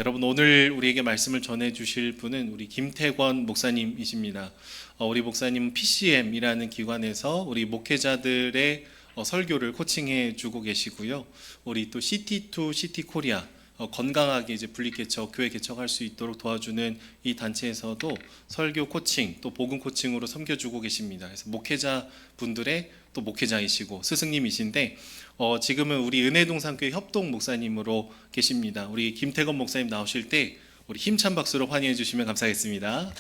여러분, 오늘 우리에게 말씀을 전해 주실 분은 우리 김태권 목사님이십니다. 우리 목사님은 PCM이라는 기관에서 우리 목회자들의 설교를 코칭해 주고 계시고요. 우리 또 시티 투 시티 코리아, 건강하게 이제 분리 개척, 교회 개척할 수 있도록 도와주는 이 단체에서도 설교 코칭, 또 복음 코칭으로 섬겨주고 계십니다. 그래서 목회자 분들의 또 목회자이시고 스승님이신데, 지금은 우리 은혜동산교회 협동 목사님으로 계십니다. 우리 김태건 목사님 나오실 때 우리 힘찬 박수로 환영해 주시면 감사하겠습니다.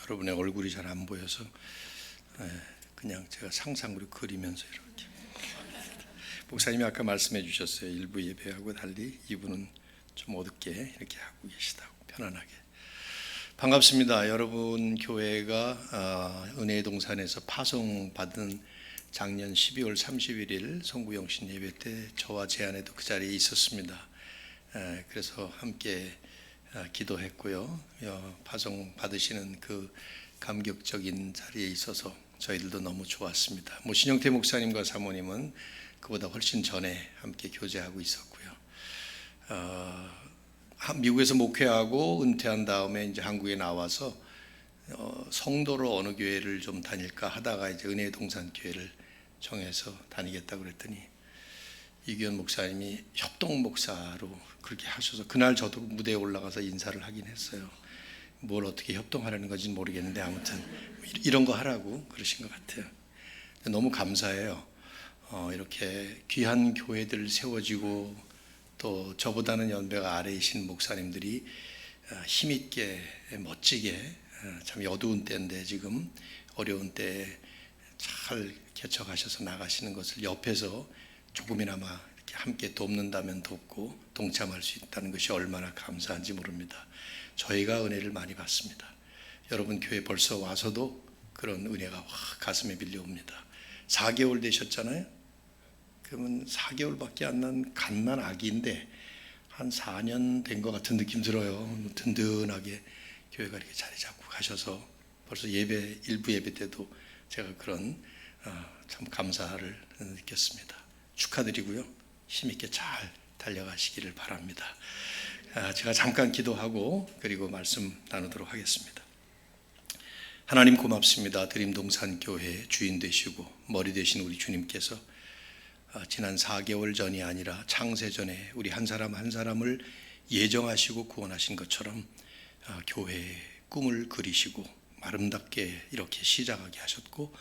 여러분의 얼굴이 잘 안 보여서 그냥 제가 상상으로 그리면서 이렇게. 목사님이 아까 말씀해 주셨어요. 일부 예배하고 달리 2부는 좀 어둡게 이렇게 하고 계시다고, 편안하게. 반갑습니다. 여러분 교회가 은혜의 동산에서 파송받은 작년 12월 31일 성구영신 예배 때 저와 제 아내도 그 자리에 있었습니다. 그래서 함께 기도했고요. 파송 받으시는 그 감격적인 자리에 있어서 저희들도 너무 좋았습니다. 신영태 목사님과 사모님은 그보다 훨씬 전에 함께 교제하고 있었고요. 미국에서 목회하고 은퇴한 다음에 이제 한국에 나와서 성도로 어느 교회를 좀 다닐까 하다가 이제 은혜의 동산 교회를 정해서 다니겠다고 그랬더니 이규현 목사님이 협동 목사로 그렇게 하셔서 그날 저도 무대에 올라가서 인사를 하긴 했어요. 뭘 어떻게 협동하려는 건지 모르겠는데 아무튼 이런 거 하라고 그러신 것 같아요. 너무 감사해요. 이렇게 귀한 교회들 세워지고 또 저보다는 연배가 아래이신 목사님들이 힘있게 멋지게, 참 어두운 때인데 지금 어려운 때에 잘 개척하셔서 나가시는 것을 옆에서 조금이나마 이렇게 함께 돕는다면 돕고 동참할 수 있다는 것이 얼마나 감사한지 모릅니다. 저희가 은혜를 많이 받습니다. 여러분 교회 벌써 와서도 그런 은혜가 가슴에 밀려옵니다. 4개월 되셨잖아요. 그러면 4개월밖에 안 난 갓난 아기인데 한 4년 된 것 같은 느낌 들어요. 든든하게 교회가 이렇게 자리 잡고 가셔서 벌써 일부 예배 때도 제가 그런 참 감사를 느꼈습니다. 축하드리고요. 힘있게 잘 달려가시기를 바랍니다. 제가 잠깐 기도하고 그리고 말씀 나누도록 하겠습니다. 하나님 고맙습니다. 드림동산교회 주인 되시고 머리 되신 우리 주님께서 지난 4개월 전이 아니라 창세 전에 우리 한 사람 한 사람을 예정하시고 구원하신 것처럼 교회의 꿈을 그리시고 아름답게 이렇게 시작하게 하셨고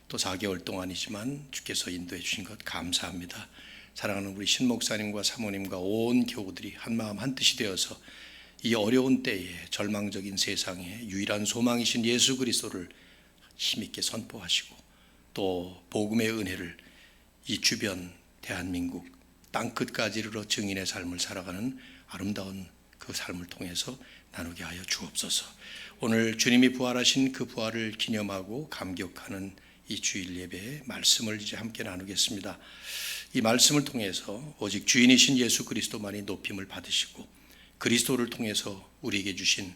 또 4개월 동안이지만 주께서 인도해 주신 것 감사합니다. 사랑하는 우리 신목사님과 사모님과 온 교우들이 한마음 한뜻이 되어서 이 어려운 때에 절망적인 세상에 유일한 소망이신 예수 그리스도를 힘있게 선포하시고 또 복음의 은혜를 이 주변 대한민국 땅끝까지 이르러 증인의 삶을 살아가는 아름다운 그 삶을 통해서 나누게 하여 주옵소서. 오늘 주님이 부활하신 그 부활을 기념하고 감격하는 이 주일 예배의 말씀을 이제 함께 나누겠습니다. 이 말씀을 통해서 오직 주인이신 예수 그리스도만이 높임을 받으시고 그리스도를 통해서 우리에게 주신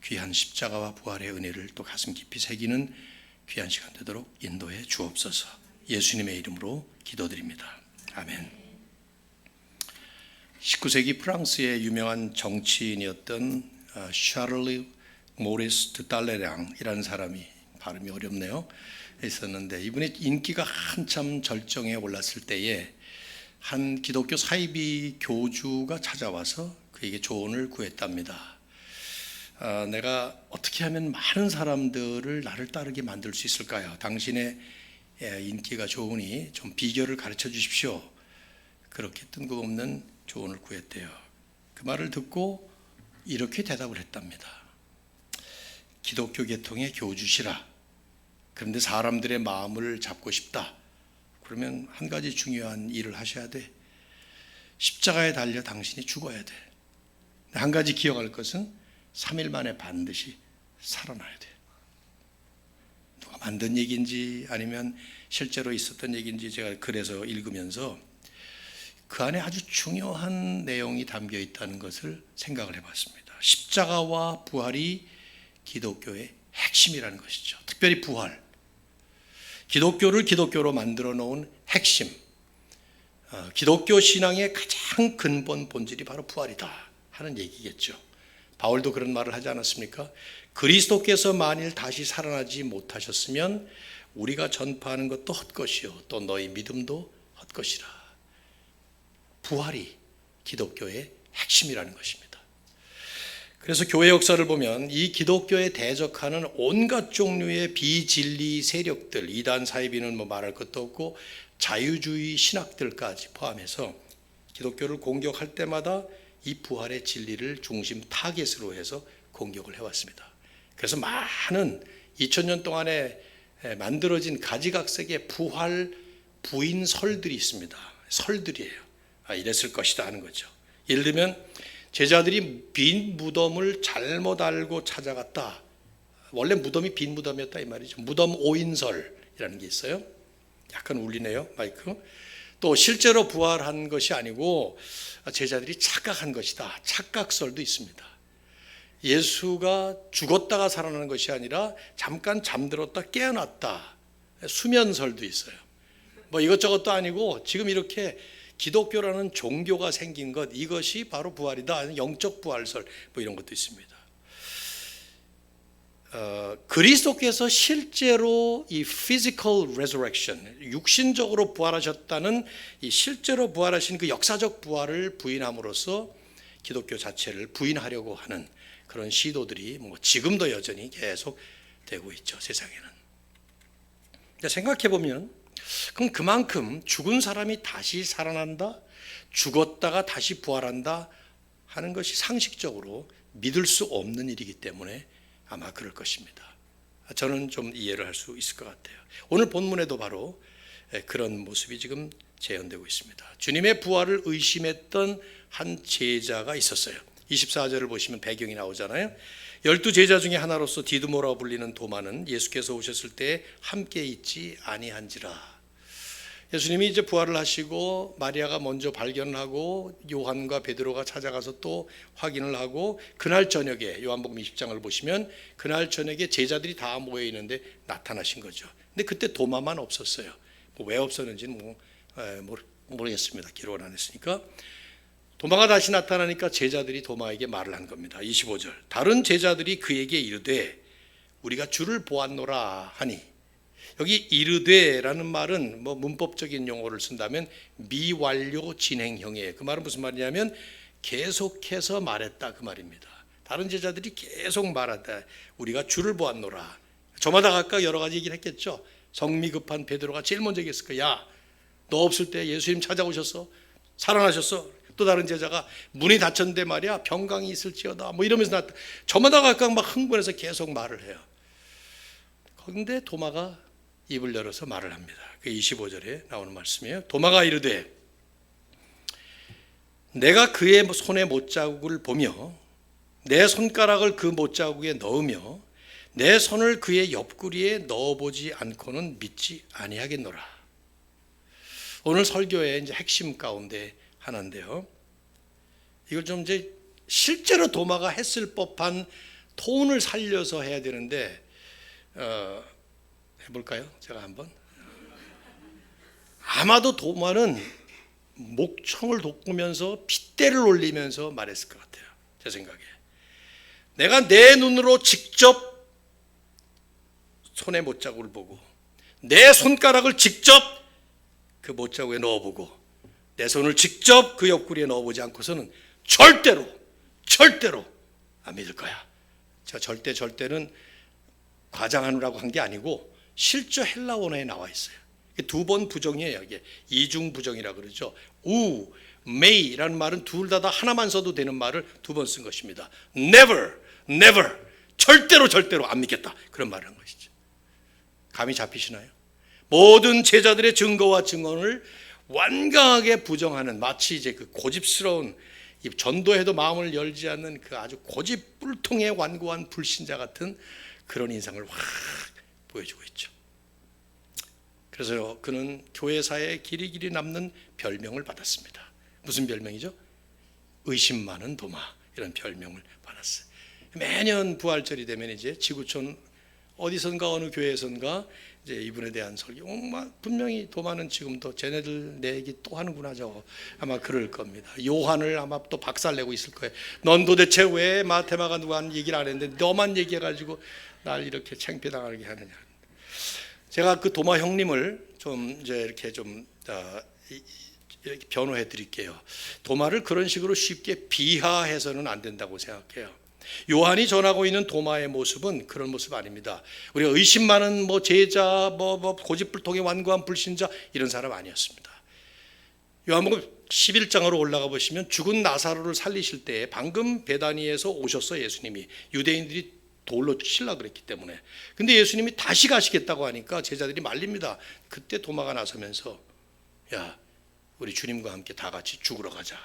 귀한 십자가와 부활의 은혜를 또 가슴 깊이 새기는 귀한 시간 되도록 인도해 주옵소서. 예수님의 이름으로 기도드립니다. 아멘. 19세기 프랑스의 유명한 정치인이었던 샤를리 모리스 드 달레랑이라는 사람이, 발음이 어렵네요, 있었는데 이분의 인기가 한참 절정에 올랐을 때에 한 기독교 사이비 교주가 찾아와서 그에게 조언을 구했답니다. 내가 어떻게 하면 많은 사람들을 나를 따르게 만들 수 있을까요? 당신의 인기가 좋으니 좀 비결을 가르쳐 주십시오. 그렇게 뜬금없는 조언을 구했대요. 그 말을 듣고 이렇게 대답을 했답니다. 기독교 계통의 교주시라. 그런데 사람들의 마음을 잡고 싶다. 그러면 한 가지 중요한 일을 하셔야 돼. 십자가에 달려 당신이 죽어야 돼. 한 가지 기억할 것은 3일 만에 반드시 살아나야 돼. 누가 만든 얘기인지 아니면 실제로 있었던 얘기인지 제가 그래서 읽으면서 그 안에 아주 중요한 내용이 담겨 있다는 것을 생각을 해봤습니다. 십자가와 부활이 기독교의 핵심이라는 것이죠. 특별히 부활. 기독교를 기독교로 만들어 놓은 핵심. 기독교 신앙의 가장 근본 본질이 바로 부활이다 하는 얘기겠죠. 바울도 그런 말을 하지 않았습니까? 그리스도께서 만일 다시 살아나지 못하셨으면 우리가 전파하는 것도 헛것이요 또 너희 믿음도 헛것이라. 부활이 기독교의 핵심이라는 것입니다. 그래서 교회 역사를 보면 이 기독교에 대적하는 온갖 종류의 비진리 세력들, 이단 사이비는 말할 것도 없고 자유주의 신학들까지 포함해서 기독교를 공격할 때마다 이 부활의 진리를 중심 타겟으로 해서 공격을 해왔습니다. 그래서 많은 2000년 동안에 만들어진 가지각색의 부활 부인 설들이 있습니다. 설들이에요. 이랬을 것이다 하는 거죠. 예를 들면 제자들이 빈 무덤을 잘못 알고 찾아갔다. 원래 무덤이 빈 무덤이었다 이 말이죠. 무덤 오인설이라는 게 있어요. 약간 울리네요 마이크. 또 실제로 부활한 것이 아니고 제자들이 착각한 것이다. 착각설도 있습니다. 예수가 죽었다가 살아나는 것이 아니라 잠깐 잠들었다 깨어났다. 수면설도 있어요. 뭐 이것저것도 아니고 지금 이렇게 기독교라는 종교가 생긴 것, 이것이 바로 부활이다. 영적 부활설 뭐 이런 것도 있습니다. 그리스도께서 실제로 이 physical resurrection, 육신적으로 부활하셨다는 이 실제로 부활하신 그 역사적 부활을 부인함으로써 기독교 자체를 부인하려고 하는 그런 시도들이 뭐 지금도 여전히 계속 되고 있죠, 세상에는. 생각해 보면 그럼 그만큼 죽은 사람이 다시 살아난다, 죽었다가 다시 부활한다 하는 것이 상식적으로 믿을 수 없는 일이기 때문에 아마 그럴 것입니다. 저는 좀 이해를 할 수 있을 것 같아요. 오늘 본문에도 바로 그런 모습이 지금 재현되고 있습니다. 주님의 부활을 의심했던 한 제자가 있었어요. 24절을 보시면 배경이 나오잖아요. 12제자 중에 하나로서 디두모라고 불리는 도마는 예수께서 오셨을 때 함께 있지 아니한지라. 예수님이 이제 부활을 하시고 마리아가 먼저 발견하고 요한과 베드로가 찾아가서 또 확인을 하고 그날 저녁에 요한복음 20장을 보시면 그날 저녁에 제자들이 다 모여 있는데 나타나신 거죠. 근데 그때 도마만 없었어요. 왜 없었는지는 모르겠습니다. 기록을 안 했으니까. 도마가 다시 나타나니까 제자들이 도마에게 말을 한 겁니다. 25절. 다른 제자들이 그에게 이르되 우리가 주를 보았노라 하니, 여기 이르되라는 말은 뭐 문법적인 용어를 쓴다면 미완료 진행형이에요. 그 말은 무슨 말이냐면 계속해서 말했다 그 말입니다. 다른 제자들이 계속 말하다 우리가 주를 보았노라. 저마다 각각 여러 가지 얘기를 했겠죠. 성미 급한 베드로가 제일 먼저 얘기했을 거야. 야, 너 없을 때 예수님 찾아오셨어? 살아나셨어? 또 다른 제자가 문이 닫혔는데 말이야 병강이 있을지어다 뭐 이러면서 저마다 각각 막 흥분해서 계속 말을 해요. 그런데 도마가 입을 열어서 말을 합니다. 그 25절에 나오는 말씀이에요. 도마가 이르되 내가 그의 손의 못자국을 보며 내 손가락을 그 못자국에 넣으며 내 손을 그의 옆구리에 넣어보지 않고는 믿지 아니하겠노라. 오늘 설교의 이제 핵심 가운데 하나인데요. 이걸 좀 이제 실제로 도마가 했을 법한 톤을 살려서 해야 되는데 해볼까요? 제가 한번. 아마도 도마는 목청을 돋구면서 핏대를 올리면서 말했을 것 같아요. 제 생각에. 내가 내 눈으로 직접 손의 못자국을 보고 내 손가락을 직접 그 못자국에 넣어보고 내 손을 직접 그 옆구리에 넣어보지 않고서는 절대로 안 믿을 거야. 제가 절대는 과장하느라고 한 게 아니고 실제 헬라 원어에 나와 있어요. 두 번 부정이에요. 이게 이중 부정이라고 그러죠. 우, may라는 말은 둘 다 하나만 써도 되는 말을 두 번 쓴 것입니다. never, 절대로 안 믿겠다. 그런 말을 한 것이죠. 감이 잡히시나요? 모든 제자들의 증거와 증언을 완강하게 부정하는, 마치 이제 그 고집스러운, 전도해도 마음을 열지 않는 그 아주 고집불통의 완고한 불신자 같은 그런 인상을 확 보여주고 있죠. 그래서 그는 교회사에 길이 남는 별명을 받았습니다. 무슨 별명이죠? 의심 많은 도마, 이런 별명을 받았어요. 매년 부활절이 되면 이제 지구촌 어디선가 어느 교회에선가 이제 이분에 대한 설교, 분명히 도마는 지금도 쟤네들 내 얘기 또 하는구나 저거 아마 그럴 겁니다. 요한을 아마 또 박살내고 있을 거예요. 넌 도대체 왜 마테마가 누가 한 얘기를 안 했는데 너만 얘기해가지고 날 이렇게 창피당하게 하느냐. 제가 그 도마 형님을 좀 이제 이렇게 좀 이렇게 변호해 드릴게요. 도마를 그런 식으로 쉽게 비하해서는 안 된다고 생각해요. 요한이 전하고 있는 도마의 모습은 그런 모습 아닙니다. 우리가 의심 많은 뭐 제자, 고집불통에 완고한 불신자 이런 사람 아니었습니다. 요한복음 11장으로 올라가 보시면 죽은 나사로를 살리실 때 방금 베다니에서 오셨어 예수님이. 유대인들이 돌로 치려고 그랬기 때문에. 근데 예수님이 다시 가시겠다고 하니까 제자들이 말립니다. 그때 도마가 나서면서 야, 우리 주님과 함께 다 같이 죽으러 가자.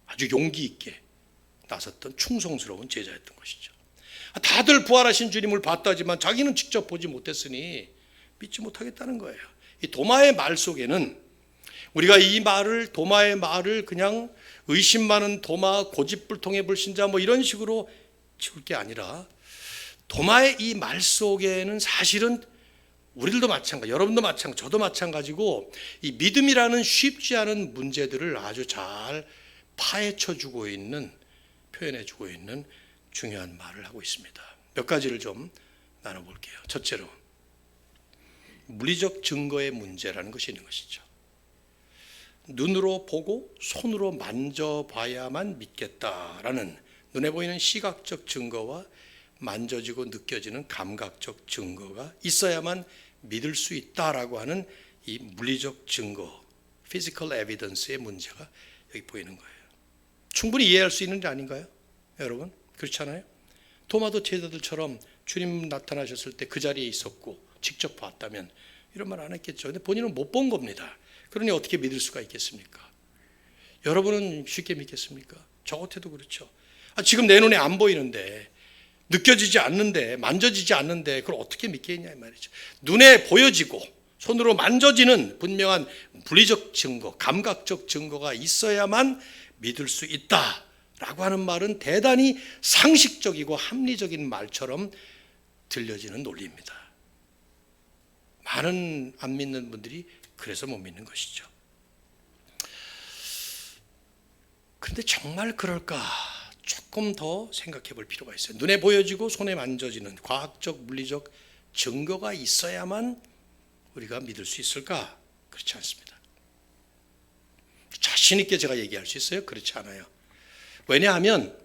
아주 용기 있게 나섰던 충성스러운 제자였던 것이죠. 다들 부활하신 주님을 봤다지만 자기는 직접 보지 못했으니 믿지 못하겠다는 거예요. 이 도마의 말 속에는 우리가 이 말을, 도마의 말을 그냥 의심 많은 도마, 고집불통의 불신자 뭐 이런 식으로 치울 게 아니라 도마의 이 말 속에는 사실은 우리들도 마찬가지, 여러분도 마찬가지, 저도 마찬가지고 이 믿음이라는 쉽지 않은 문제들을 아주 잘 파헤쳐주고 있는, 표현해주고 있는 중요한 말을 하고 있습니다. 몇 가지를 좀 나눠볼게요. 첫째로 물리적 증거의 문제라는 것이 있는 것이죠. 눈으로 보고 손으로 만져봐야만 믿겠다라는 눈에 보이는 시각적 증거와 만져지고 느껴지는 감각적 증거가 있어야만 믿을 수 있다라고 하는 이 물리적 증거, physical evidence의 문제가 여기 보이는 거예요. 충분히 이해할 수 있는 게 아닌가요? 여러분 그렇잖아요. 도마도 제자들처럼 주님 나타나셨을 때 그 자리에 있었고 직접 봤다면 이런 말 안 했겠죠. 근데 본인은 못 본 겁니다. 그러니 어떻게 믿을 수가 있겠습니까? 여러분은 쉽게 믿겠습니까? 저 같아도 그렇죠. 지금 내 눈에 안 보이는데, 느껴지지 않는데, 만져지지 않는데 그걸 어떻게 믿겠냐 이 말이죠. 눈에 보여지고 손으로 만져지는 분명한 물리적 증거, 감각적 증거가 있어야만 믿을 수 있다라고 하는 말은 대단히 상식적이고 합리적인 말처럼 들려지는 논리입니다. 많은 안 믿는 분들이 그래서 못 믿는 것이죠. 그런데 정말 그럴까? 조금 더 생각해 볼 필요가 있어요. 눈에 보여지고 손에 만져지는 과학적, 물리적 증거가 있어야만 우리가 믿을 수 있을까? 그렇지 않습니다. 자신 있게 제가 얘기할 수 있어요? 그렇지 않아요. 왜냐하면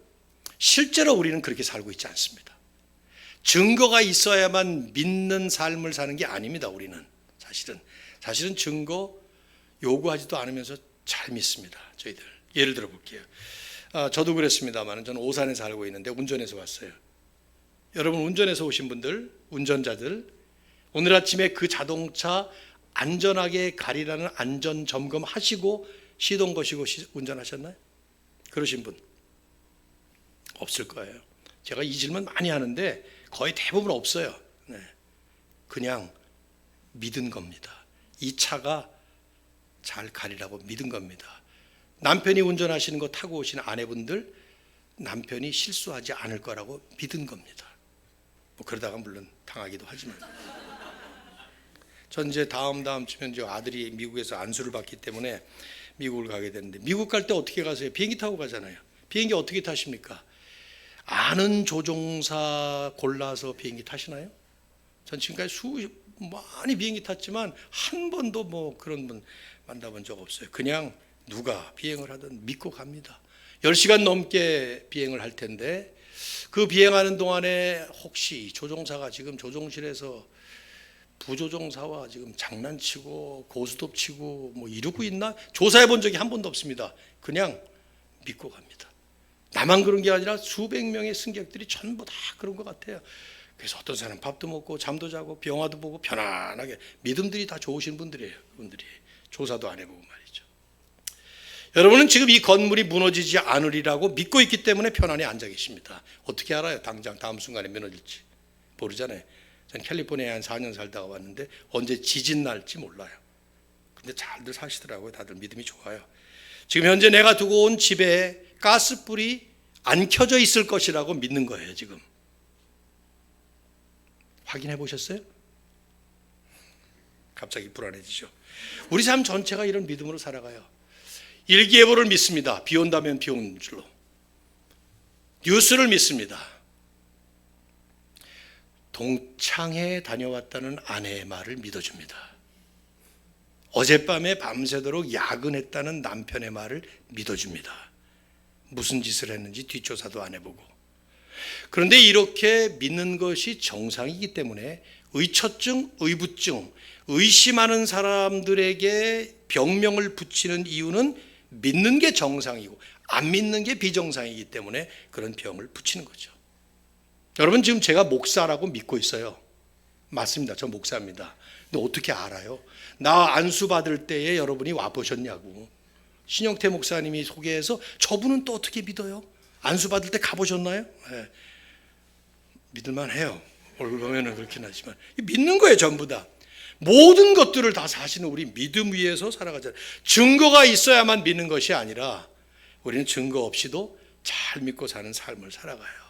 실제로 우리는 그렇게 살고 있지 않습니다. 증거가 있어야만 믿는 삶을 사는 게 아닙니다. 우리는 사실은 증거 요구하지도 않으면서 잘 믿습니다. 저희들 예를 들어 볼게요. 저도 그랬습니다만 저는 오산에 살고 있는데 운전해서 왔어요. 여러분 운전해서 오신 분들, 운전자들 오늘 아침에 그 자동차 안전하게 가리라는 안전 점검 하시고 시동 거시고 운전하셨나요? 그러신 분 없을 거예요. 제가 이 질문 많이 하는데 거의 대부분 없어요. 네. 그냥 믿은 겁니다. 이 차가 잘 가리라고 믿은 겁니다. 남편이 운전하시는 거 타고 오시는 아내분들 남편이 실수하지 않을 거라고 믿은 겁니다. 뭐 그러다가 물론 당하기도 하지만 전 이제 다음 주면 이제 아들이 미국에서 안수를 받기 때문에 미국을 가게 되는데 미국 갈 때 어떻게 가세요? 비행기 타고 가잖아요. 비행기 어떻게 타십니까? 아는 조종사 골라서 비행기 타시나요? 전 지금까지 많이 비행기 탔지만 한 번도 뭐 그런 분 만나본 적 없어요. 그냥 누가 비행을 하든 믿고 갑니다. 10시간 넘게 비행을 할 텐데 그 비행하는 동안에 혹시 조종사가 지금 조종실에서 부조종사와 지금 장난치고 고스톱 치고 뭐 이러고 있나? 조사해 본 적이 한 번도 없습니다. 그냥 믿고 갑니다. 나만 그런 게 아니라 수백 명의 승객들이 전부 다 그런 것 같아요. 그래서 어떤 사람은 밥도 먹고 잠도 자고 영화도 보고 편안하게 믿음들이 다 좋으신 분들이에요. 그분들이 조사도 안 해보고 말이죠. 여러분은 지금 이 건물이 무너지지 않으리라고 믿고 있기 때문에 편안히 앉아 계십니다. 어떻게 알아요? 당장 다음 순간에 무너질지 모르잖아요. 전 캘리포니아에 한 4년 살다가 왔는데 언제 지진 날지 몰라요. 근데 잘들 사시더라고요. 다들 믿음이 좋아요. 지금 현재 내가 두고 온 집에 가스불이 안 켜져 있을 것이라고 믿는 거예요. 지금 확인해 보셨어요? 갑자기 불안해지죠. 우리 삶 전체가 이런 믿음으로 살아가요. 일기예보를 믿습니다. 비 온다면 비 오는 줄로. 뉴스를 믿습니다. 동창회 다녀왔다는 아내의 말을 믿어줍니다. 어젯밤에 밤새도록 야근했다는 남편의 말을 믿어줍니다. 무슨 짓을 했는지 뒷조사도 안 해보고. 그런데 이렇게 믿는 것이 정상이기 때문에 의처증, 의부증, 의심하는 사람들에게 병명을 붙이는 이유는 믿는 게 정상이고 안 믿는 게 비정상이기 때문에 그런 병을 붙이는 거죠. 여러분, 지금 제가 목사라고 믿고 있어요. 맞습니다. 저 목사입니다. 근데 어떻게 알아요? 나 안수 받을 때에 여러분이 와보셨냐고. 신영태 목사님이 소개해서 저분은 또 어떻게 믿어요? 안수 받을 때 가보셨나요? 네. 믿을만 해요. 얼굴 보면은 그렇긴 하지만 믿는 거예요. 전부 다. 모든 것들을 다 사실은 우리 믿음 위에서 살아가잖아요. 증거가 있어야만 믿는 것이 아니라 우리는 증거 없이도 잘 믿고 사는 삶을 살아가요.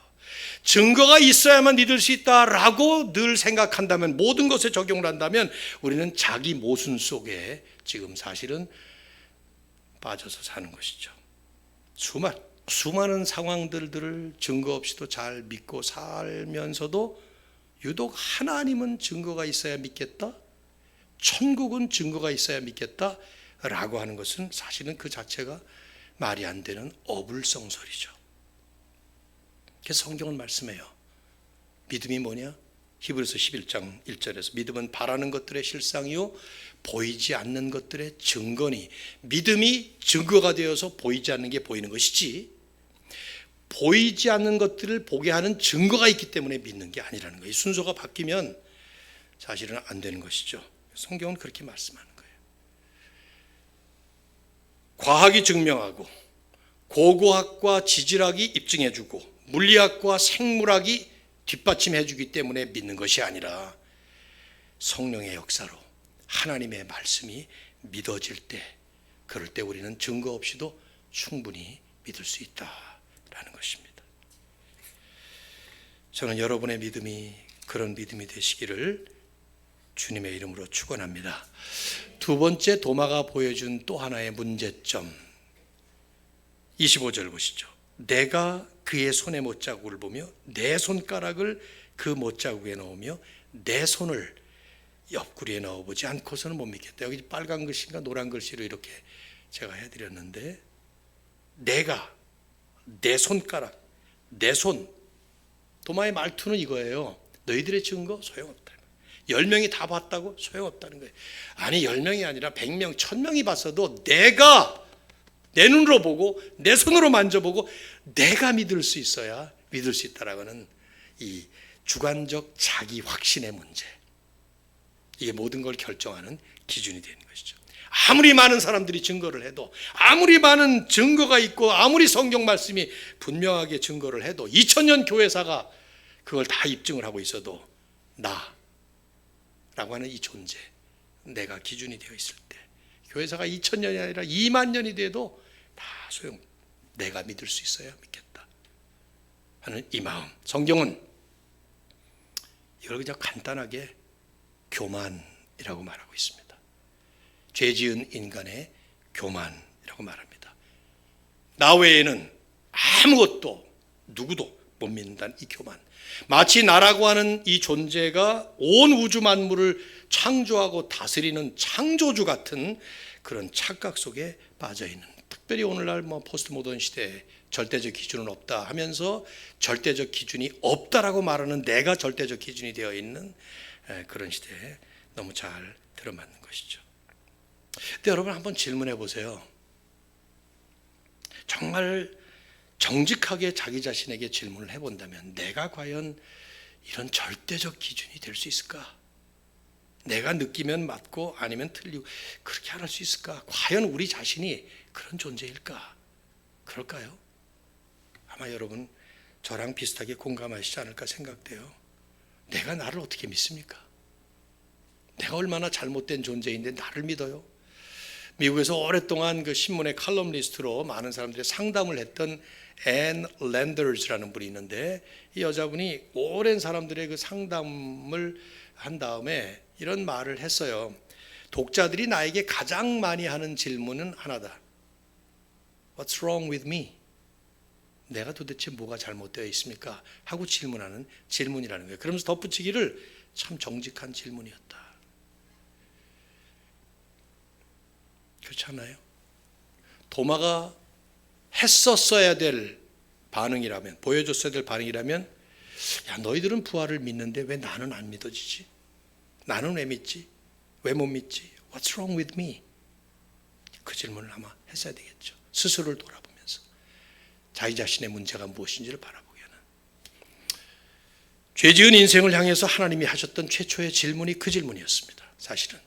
증거가 있어야만 믿을 수 있다라고 늘 생각한다면, 모든 것에 적용을 한다면 우리는 자기 모순 속에 지금 사실은 빠져서 사는 것이죠. 수많은 상황들을 증거 없이도 잘 믿고 살면서도 유독 하나님은 증거가 있어야 믿겠다, 천국은 증거가 있어야 믿겠다 라고 하는 것은 사실은 그 자체가 말이 안 되는 어불성설이죠. 그래서 성경은 말씀해요. 믿음이 뭐냐? 히브리서 11장 1절에서 믿음은 바라는 것들의 실상이요 보이지 않는 것들의 증거니. 믿음이 증거가 되어서 보이지 않는 게 보이는 것이지, 보이지 않는 것들을 보게 하는 증거가 있기 때문에 믿는 게 아니라는 거예요. 순서가 바뀌면 사실은 안 되는 것이죠. 성경은 그렇게 말씀하는 거예요. 과학이 증명하고 고고학과 지질학이 입증해주고 물리학과 생물학이 뒷받침해주기 때문에 믿는 것이 아니라 성령의 역사로 하나님의 말씀이 믿어질 때, 그럴 때 우리는 증거 없이도 충분히 믿을 수 있다라는 것입니다. 저는 여러분의 믿음이 그런 믿음이 되시기를 주님의 이름으로 축원합니다. 두 번째, 도마가 보여준 또 하나의 문제점, 25절 보시죠. 내가 그의 손의 못자국을 보며 내 손가락을 그 못자국에 넣으며 내 손을 옆구리에 넣어보지 않고서는 못 믿겠다. 여기 빨간 글씨인가 노란 글씨로 이렇게 제가 해드렸는데, 내가, 내 손가락, 내 손. 도마의 말투는 이거예요. 너희들의 증거 소용없다. 10명이 다 봤다고? 소용없다는 거예요. 아니 10명이 아니라 100명, 1000명이 봤어도 내가 내 눈으로 보고 내 손으로 만져보고 내가 믿을 수 있어야 믿을 수 있다라고 하는 이 주관적 자기 확신의 문제, 이게 모든 걸 결정하는 기준이 되는 것이죠. 아무리 많은 사람들이 증거를 해도, 아무리 많은 증거가 있고 아무리 성경 말씀이 분명하게 증거를 해도 2000년 교회사가 그걸 다 입증을 하고 있어도 나라고 하는 이 존재, 내가 기준이 되어 있을 때 교회사가 2000년이 아니라 2만 년이 돼도 다 소용, 내가 믿을 수 있어야 믿겠다 하는 이 마음. 성경은 이걸 그냥 간단하게 교만이라고 말하고 있습니다. 죄 지은 인간의 교만이라고 말합니다. 나 외에는 아무것도 누구도 못 믿는다는 이 교만, 마치 나라고 하는 이 존재가 온 우주 만물을 창조하고 다스리는 창조주 같은 그런 착각 속에 빠져있는, 특별히 오늘날 포스트 모던 시대에 절대적 기준은 없다 하면서 절대적 기준이 없다라고 말하는 내가 절대적 기준이 되어 있는 그런 시대에 너무 잘 들어맞는 것이죠. 근데 여러분 한번 질문해 보세요. 정말 정직하게 자기 자신에게 질문을 해본다면 내가 과연 이런 절대적 기준이 될 수 있을까? 내가 느끼면 맞고 아니면 틀리고 그렇게 할 수 있을까? 과연 우리 자신이 그런 존재일까? 그럴까요? 아마 여러분 저랑 비슷하게 공감하시지 않을까 생각돼요. 내가 나를 어떻게 믿습니까? 내가 얼마나 잘못된 존재인데 나를 믿어요? 미국에서 오랫동안 그 신문의 칼럼니스트로 많은 사람들이 상담을 했던 앤 랜더스라는 분이 있는데 이 여자분이 오랜 사람들의 그 상담을 한 다음에 이런 말을 했어요. 독자들이 나에게 가장 많이 하는 질문은 하나다. What's wrong with me? 내가 도대체 뭐가 잘못되어 있습니까? 하고 질문하는 질문이라는 거예요. 그러면서 덧붙이기를 참 정직한 질문이었다. 그렇지 않나요? 도마가 했었어야 될 반응이라면, 보여줬어야 될 반응이라면, 야, 너희들은 부활을 믿는데 왜 나는 안 믿어지지? 나는 왜 믿지? 왜 못 믿지? What's wrong with me? 그 질문을 아마 했어야 되겠죠. 스스로를 돌아보면서 자기 자신의 문제가 무엇인지를 바라보게 하는. 죄 지은 인생을 향해서 하나님이 하셨던 최초의 질문이 그 질문이었습니다. 사실은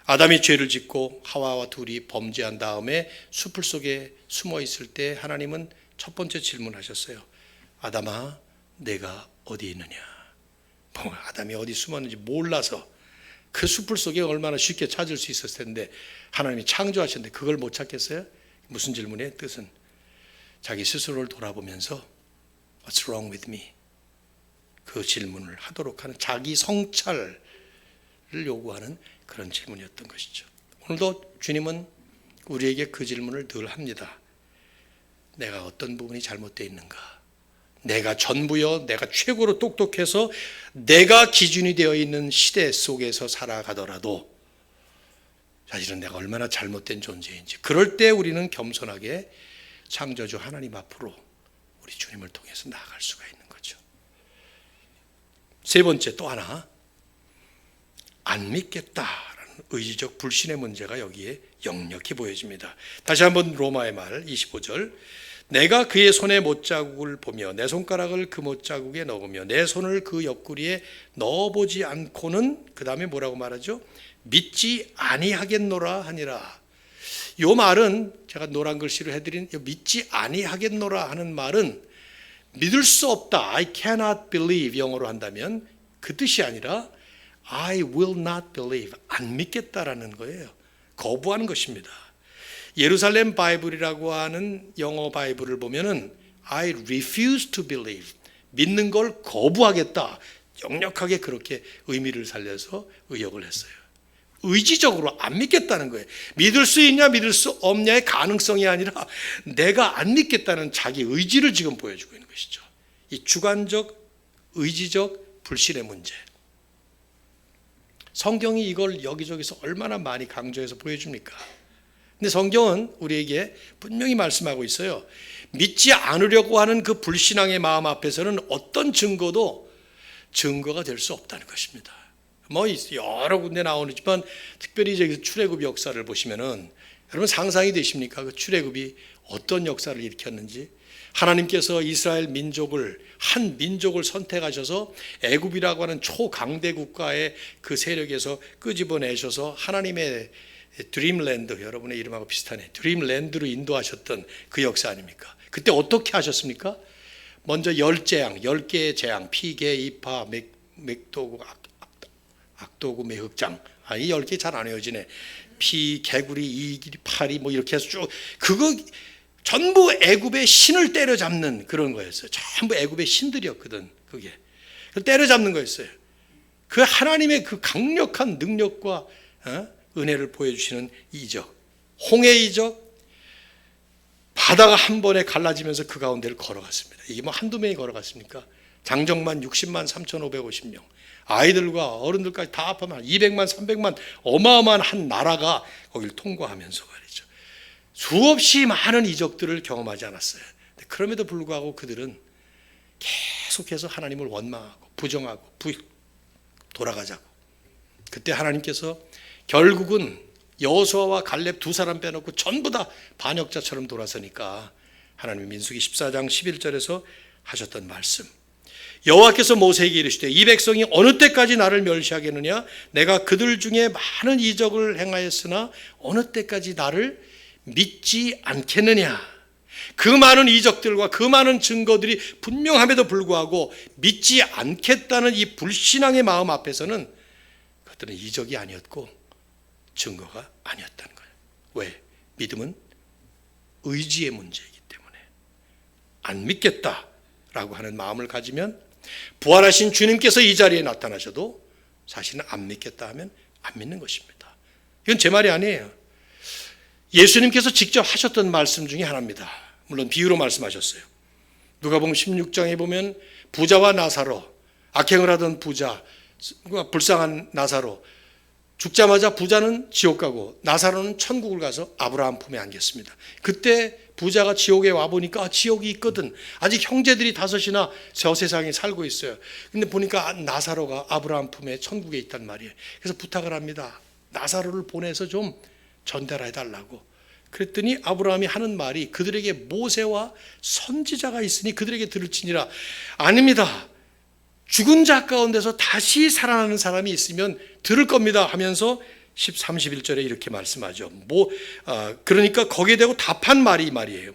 아담이 죄를 짓고 하와와 둘이 범죄한 다음에 숲을 속에 숨어 있을 때 하나님은 첫 번째 질문하셨어요. 아담아, 내가 어디 있느냐? 아담이 어디 숨었는지 몰라서 그 숲을 속에 얼마나 쉽게 찾을 수 있었을 텐데 하나님이 창조하셨는데 그걸 못 찾겠어요? 무슨 질문의 뜻은 자기 스스로를 돌아보면서 What's wrong with me? 그 질문을 하도록 하는 자기 성찰을 요구하는 그런 질문이었던 것이죠. 오늘도 주님은 우리에게 그 질문을 늘 합니다. 내가 어떤 부분이 잘못되어 있는가? 내가 전부여, 내가 최고로 똑똑해서 내가 기준이 되어 있는 시대 속에서 살아가더라도 사실은 내가 얼마나 잘못된 존재인지, 그럴 때 우리는 겸손하게 창조주 하나님 앞으로 우리 주님을 통해서 나아갈 수가 있는 거죠. 세 번째 또 하나, 안 믿겠다라는 의지적 불신의 문제가 여기에 역력히 보여집니다. 다시 한번 로마의 말 25절, 내가 그의 손의 못자국을 보며 내 손가락을 그 못자국에 넣으며 내 손을 그 옆구리에 넣어보지 않고는, 그 다음에 뭐라고 말하죠? 믿지 아니하겠노라 하니라. 이 말은 제가 노란 글씨로 해드린 믿지 아니하겠노라 하는 말은 믿을 수 없다, I cannot believe 영어로 한다면 그 뜻이 아니라 I will not believe, 안 믿겠다라는 거예요. 거부하는 것입니다. 예루살렘 바이블이라고 하는 영어 바이블을 보면은 I refuse to believe, 믿는 걸 거부하겠다, 역력하게 그렇게 의미를 살려서 의역을 했어요. 의지적으로 안 믿겠다는 거예요. 믿을 수 있냐 믿을 수 없냐의 가능성이 아니라 내가 안 믿겠다는 자기 의지를 지금 보여주고 있는 것이죠. 이 주관적 의지적 불신의 문제, 성경이 이걸 여기저기서 얼마나 많이 강조해서 보여줍니까? 근데 성경은 우리에게 분명히 말씀하고 있어요. 믿지 않으려고 하는 그 불신앙의 마음 앞에서는 어떤 증거도 증거가 될 수 없다는 것입니다. 뭐 여러 군데 나오지만 특별히 이제 출애굽 역사를 보시면은 여러분 상상이 되십니까? 그 출애굽이 어떤 역사를 일으켰는지. 하나님께서 이스라엘 민족을, 한 민족을 선택하셔서 애굽이라고 하는 초강대 국가의 그 세력에서 끄집어내셔서 하나님의 드림랜드, 여러분의 이름하고 비슷하네, 드림랜드로 인도하셨던 그 역사 아닙니까? 그때 어떻게 하셨습니까? 먼저 10재앙, 10개의 재앙, 피개, 이파, 맥도구, 악도구, 매흑장, 이 10개 잘 안 외워지네. 피, 개구리, 이길이, 파리 뭐 이렇게 해서 쭉, 그거 전부 애굽의 신을 때려잡는 그런 거였어요. 전부 애굽의 신들이었거든. 그게 때려잡는 거였어요. 그 하나님의 그 강력한 능력과 은혜를 보여주시는 이적, 홍해 이적, 바다가 한 번에 갈라지면서 그 가운데를 걸어갔습니다. 이게 뭐 한두 명이 걸어갔습니까? 장정만 60만 3,550명, 아이들과 어른들까지 다 합하면 200만 300만 어마어마한 한 나라가 거기를 통과하면서 말이죠. 수없이 많은 이적들을 경험하지 않았어요. 그럼에도 불구하고 그들은 계속해서 하나님을 원망하고 부정하고 돌아가자고. 그때 하나님께서 결국은 여호수아와 갈렙 두 사람 빼놓고 전부 다 반역자처럼 돌아서니까 하나님이 민수기 14장 11절에서 하셨던 말씀, 여호와께서 모세에게 이르시되 이 백성이 어느 때까지 나를 멸시하겠느냐? 내가 그들 중에 많은 이적을 행하였으나 어느 때까지 나를 믿지 않겠느냐? 그 많은 이적들과 그 많은 증거들이 분명함에도 불구하고 믿지 않겠다는 이 불신앙의 마음 앞에서는 그것들은 이적이 아니었고 증거가 아니었다는 거예요. 왜? 믿음은 의지의 문제이기 때문에 안 믿겠다라고 하는 마음을 가지면 부활하신 주님께서 이 자리에 나타나셔도 사실은 안 믿겠다 하면 안 믿는 것입니다. 이건 제 말이 아니에요. 예수님께서 직접 하셨던 말씀 중에 하나입니다. 물론 비유로 말씀하셨어요. 누가복음 16장에 보면 부자와 나사로, 악행을 하던 부자, 불쌍한 나사로, 죽자마자 부자는 지옥 가고 나사로는 천국을 가서 아브라함 품에 안겼습니다. 그때 부자가 지옥에 와보니까 지옥이 있거든. 아직 형제들이 다섯이나 저 세상에 살고 있어요. 근데 보니까 나사로가 아브라함 품에 천국에 있단 말이에요. 그래서 부탁을 합니다. 나사로를 보내서 좀 전달해 달라고. 그랬더니 아브라함이 하는 말이 그들에게 모세와 선지자가 있으니 그들에게 들을지니라. 아닙니다. 죽은 자 가운데서 다시 살아나는 사람이 있으면 들을 겁니다 하면서 31절에 이렇게 말씀하죠. 그러니까 거기에 대고 답한 말이 이 말이에요.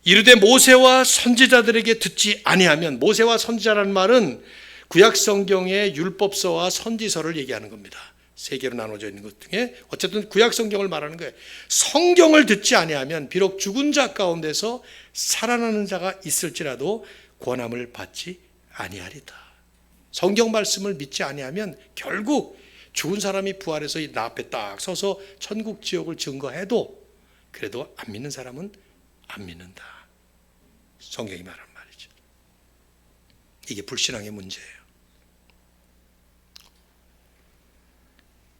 이르되 모세와 선지자들에게 듣지 아니하면, 모세와 선지자라는 말은 구약 성경의 율법서와 선지서를 얘기하는 겁니다. 세 개로 나눠져 있는 것 중에 어쨌든 구약 성경을 말하는 거예요. 성경을 듣지 아니하면 비록 죽은 자 가운데서 살아나는 자가 있을지라도 권함을 받지 아니하리다. 성경 말씀을 믿지 아니하면 결국 죽은 사람이 부활해서 나 앞에 딱 서서 천국 지옥을 증거해도 그래도 안 믿는 사람은 안 믿는다. 성경이 말하는 말이죠. 이게 불신앙의 문제예요.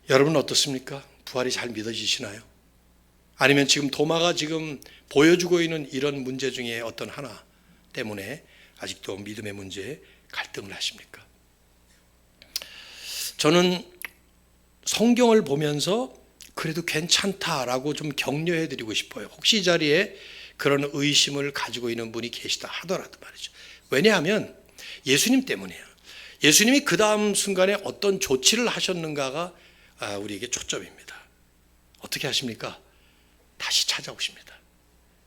여러분은 어떻습니까? 부활이 잘 믿어지시나요? 아니면 지금 도마가 지금 보여주고 있는 이런 문제 중에 어떤 하나 때문에 아직도 믿음의 문제에 갈등을 하십니까? 저는 성경을 보면서 그래도 괜찮다라고 좀 격려해 드리고 싶어요. 혹시 이 자리에 그런 의심을 가지고 있는 분이 계시다 하더라도 말이죠. 왜냐하면 예수님 때문이에요. 예수님이 그 다음 순간에 어떤 조치를 하셨는가가 우리에게 초점입니다. 어떻게 하십니까? 다시 찾아오십니다.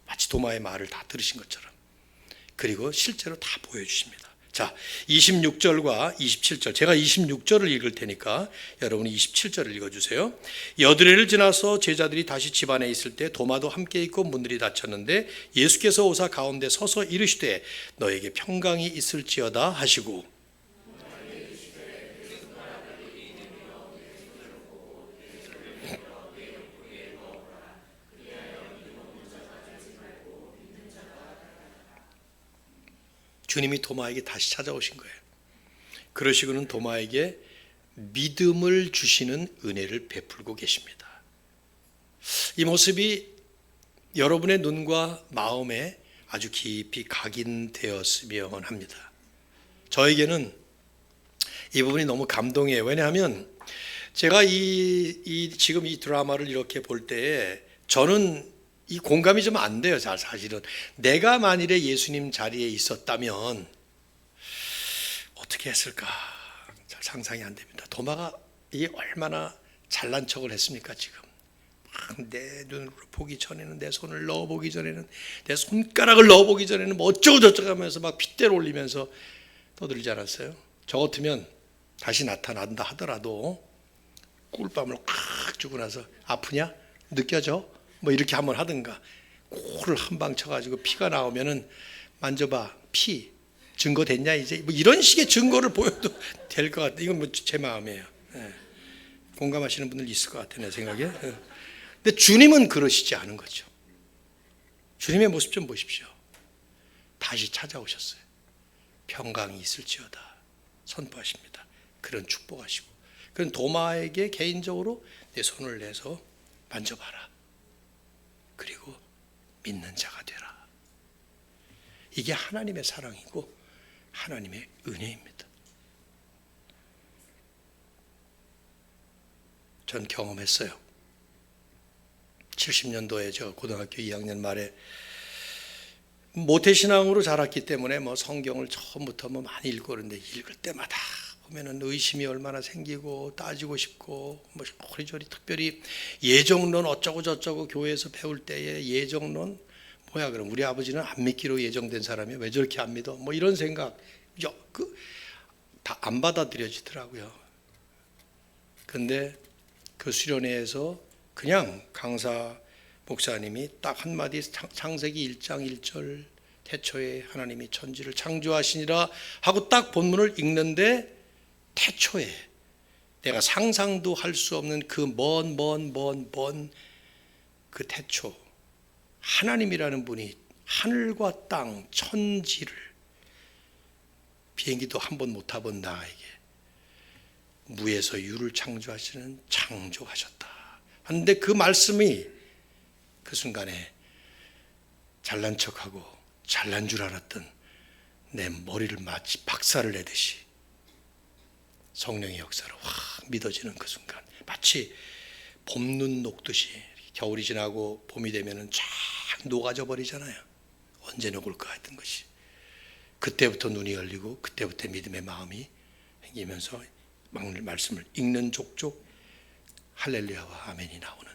마치 도마의 말을 다 들으신 것처럼. 그리고 실제로 다 보여주십니다. 자, 26절과 27절. 제가 26절을 읽을 테니까 여러분이 27절을 읽어주세요. 여드레를 지나서 제자들이 다시 집안에 있을 때 도마도 함께 있고 문들이 닫혔는데 예수께서 오사 가운데 서서 이르시되 너에게 평강이 있을지어다 하시고, 주님이 도마에게 다시 찾아오신 거예요. 그러시고는 도마에게 믿음을 주시는 은혜를 베풀고 계십니다. 이 모습이 여러분의 눈과 마음에 아주 깊이 각인되었으면 합니다. 저에게는 이 부분이 너무 감동이에요. 왜냐하면 제가 지금 이 드라마를 이렇게 볼 때에 저는 이 공감이 좀 안 돼요. 사실은 내가 만일에 예수님 자리에 있었다면 어떻게 했을까 잘 상상이 안 됩니다. 도마가 이게 얼마나 잘난 척을 했습니까? 지금 막 내 눈으로 보기 전에는, 내 손을 넣어보기 전에는, 내 손가락을 넣어보기 전에는 뭐 어쩌고 저쩌고 하면서 막 핏대를 올리면서 떠들지 않았어요? 저 같으면 다시 나타난다 하더라도 꿀밤을 콱 주고 나서 아프냐? 느껴져? 뭐 이렇게 한번 하든가, 코를 한 방 쳐가지고 피가 나오면은 만져봐, 피 증거 됐냐 이제, 뭐 이런 식의 증거를 보여도 될 것 같아. 이건 뭐 제 마음이에요. 공감하시는 분들 있을 것 같아 내 생각에. 근데 주님은 그러시지 않은 거죠. 주님의 모습 좀 보십시오. 다시 찾아오셨어요. 평강이 있을지어다 선포하십니다. 그런 축복하시고, 그런 도마에게 개인적으로 내 손을 내서 만져봐라. 그리고 믿는 자가 되라. 이게 하나님의 사랑이고 하나님의 은혜입니다. 전 경험했어요. 70년도에 제가 고등학교 2학년 말에 모태신앙으로 자랐기 때문에 뭐 성경을 처음부터 뭐 많이 읽고 그러는데 읽을 때마다 보면은 의심이 얼마나 생기고 따지고 싶고, 뭐 이리저리 특별히 예정론 어쩌고 저쩌고 교회에서 배울 때에 예정론 뭐야 그럼 우리 아버지는 안 믿기로 예정된 사람이 왜 저렇게 안 믿어? 뭐 이런 생각 다 안 받아들여지더라고요. 근데 그 수련회에서 그냥 강사 목사님이 딱 한마디 창세기 1장 1절 태초에 하나님이 천지를 창조하시니라 하고 딱 본문을 읽는데 태초에 내가 상상도 할 수 없는 그 먼 그 태초 하나님이라는 분이 하늘과 땅 천지를 비행기도 한 번 못 타본 나에게 무에서 유를 창조하시는 창조하셨다 하는데 그 말씀이 그 순간에 잘난 척하고 잘난 줄 알았던 내 머리를 마치 박살을 내듯이 성령의 역사로 확 믿어지는 그 순간, 마치 봄눈 녹듯이 겨울이 지나고 봄이 되면은 쫙 녹아져 버리잖아요. 언제 녹을까 했던 것이 그때부터 눈이 열리고 그때부터 믿음의 마음이 생기면서 말씀을 읽는 족족 할렐루야와 아멘이 나오는.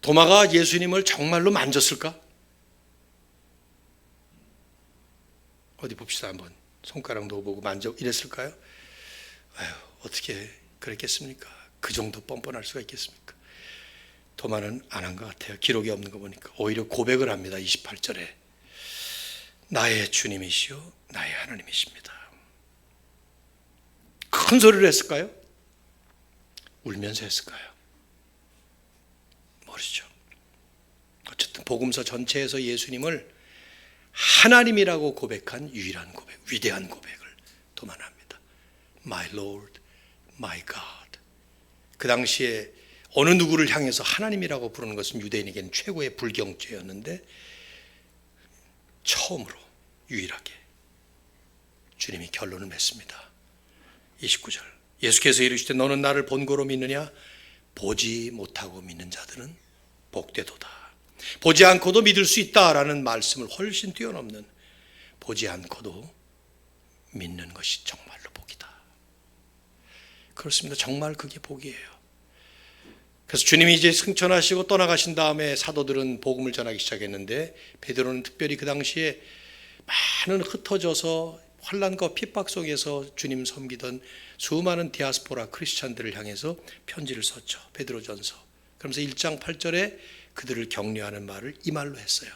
도마가 예수님을 정말로 만졌을까? 어디 봅시다 한번. 손가락 넣어보고 만져 이랬을까요? 아유, 어떻게 그랬겠습니까? 그 정도 뻔뻔할 수가 있겠습니까? 도마는 안 한 것 같아요. 기록이 없는 거 보니까. 오히려 고백을 합니다. 28절에 나의 주님이시요 나의 하나님이십니다. 큰 소리를 했을까요? 울면서 했을까요? 모르죠. 어쨌든 복음서 전체에서 예수님을 하나님이라고 고백한 유일한 고백, 위대한 고백을 도만합니다. My Lord, My God. 그 당시에 어느 누구를 향해서 하나님이라고 부르는 것은 유대인에게는 최고의 불경죄였는데 처음으로 유일하게 주님이 결론을 맺습니다. 29절 예수께서 이르시되 너는 나를 본고로 믿느냐? 보지 못하고 믿는 자들은 복되도다. 보지 않고도 믿을 수 있다라는 말씀을 훨씬 뛰어넘는 보지 않고도 믿는 것이 정말로 복이다. 그렇습니다. 정말 그게 복이에요. 그래서 주님이 이제 승천하시고 떠나가신 다음에 사도들은 복음을 전하기 시작했는데 베드로는 특별히 그 당시에 많은 흩어져서 환난과 핍박 속에서 주님 섬기던 수많은 디아스포라 크리스찬들을 향해서 편지를 썼죠. 베드로전서. 그러면서 1장 8절에 그들을 격려하는 말을 이 말로 했어요.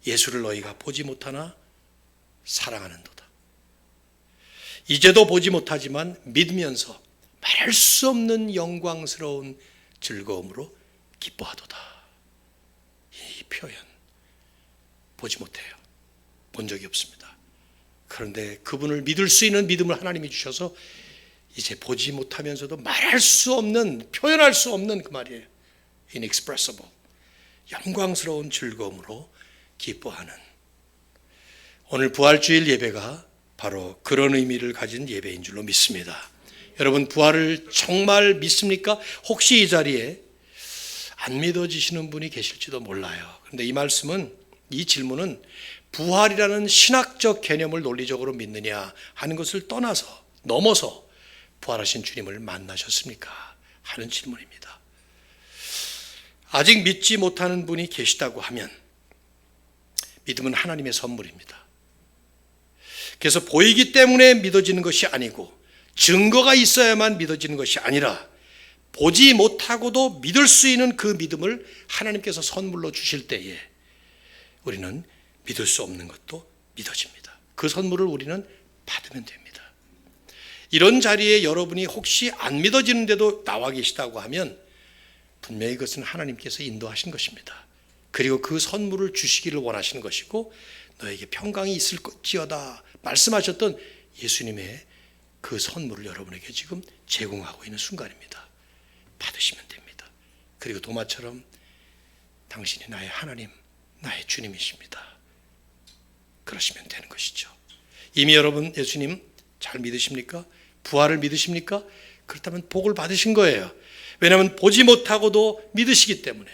예수를 너희가 보지 못하나 사랑하는도다. 이제도 보지 못하지만 믿으면서 말할 수 없는 영광스러운 즐거움으로 기뻐하도다. 이 표현 보지 못해요. 본 적이 없습니다. 그런데 그분을 믿을 수 있는 믿음을 하나님이 주셔서 이제 보지 못하면서도 말할 수 없는, 표현할 수 없는 그 말이에요. inexpressible. 영광스러운 즐거움으로 기뻐하는. 오늘 부활주일 예배가 바로 그런 의미를 가진 예배인 줄로 믿습니다. 여러분 부활을 정말 믿습니까? 혹시 이 자리에 안 믿어지시는 분이 계실지도 몰라요. 그런데 이 말씀은, 이 질문은 부활이라는 신학적 개념을 논리적으로 믿느냐 하는 것을 떠나서 넘어서 부활하신 주님을 만나셨습니까? 하는 질문입니다. 아직 믿지 못하는 분이 계시다고 하면 믿음은 하나님의 선물입니다. 그래서 보이기 때문에 믿어지는 것이 아니고 증거가 있어야만 믿어지는 것이 아니라 보지 못하고도 믿을 수 있는 그 믿음을 하나님께서 선물로 주실 때에 우리는 믿을 수 없는 것도 믿어집니다. 그 선물을 우리는 받으면 됩니다. 이런 자리에 여러분이 혹시 안 믿어지는데도 나와 계시다고 하면 분명히 그것은 하나님께서 인도하신 것입니다. 그리고 그 선물을 주시기를 원하시는 것이고 너에게 평강이 있을 것지어다 말씀하셨던 예수님의 그 선물을 여러분에게 지금 제공하고 있는 순간입니다. 받으시면 됩니다. 그리고 도마처럼 당신이 나의 하나님, 나의 주님이십니다. 그러시면 되는 것이죠. 이미 여러분 예수님 잘 믿으십니까? 부활을 믿으십니까? 그렇다면 복을 받으신 거예요. 왜냐하면 보지 못하고도 믿으시기 때문에.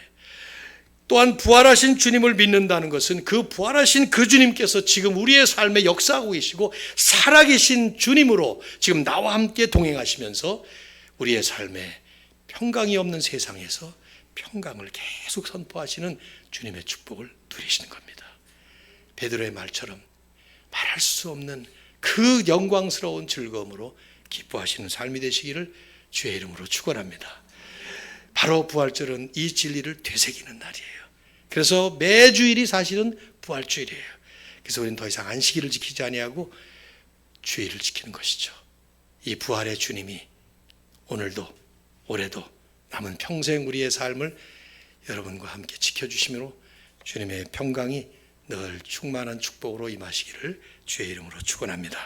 또한 부활하신 주님을 믿는다는 것은 그 부활하신 그 주님께서 지금 우리의 삶에 역사하고 계시고 살아계신 주님으로 지금 나와 함께 동행하시면서 우리의 삶에 평강이 없는 세상에서 평강을 계속 선포하시는 주님의 축복을 누리시는 겁니다. 베드로의 말처럼 말할 수 없는 그 영광스러운 즐거움으로 기뻐하시는 삶이 되시기를 주의 이름으로 축원합니다. 바로 부활절은 이 진리를 되새기는 날이에요. 그래서 매주일이 사실은 부활주일이에요. 그래서 우리는 더 이상 안식일을 지키지 아니하고 주일을 지키는 것이죠. 이 부활의 주님이 오늘도 올해도 남은 평생 우리의 삶을 여러분과 함께 지켜주심으로 주님의 평강이 늘 충만한 축복으로 임하시기를 주의 이름으로 축원합니다.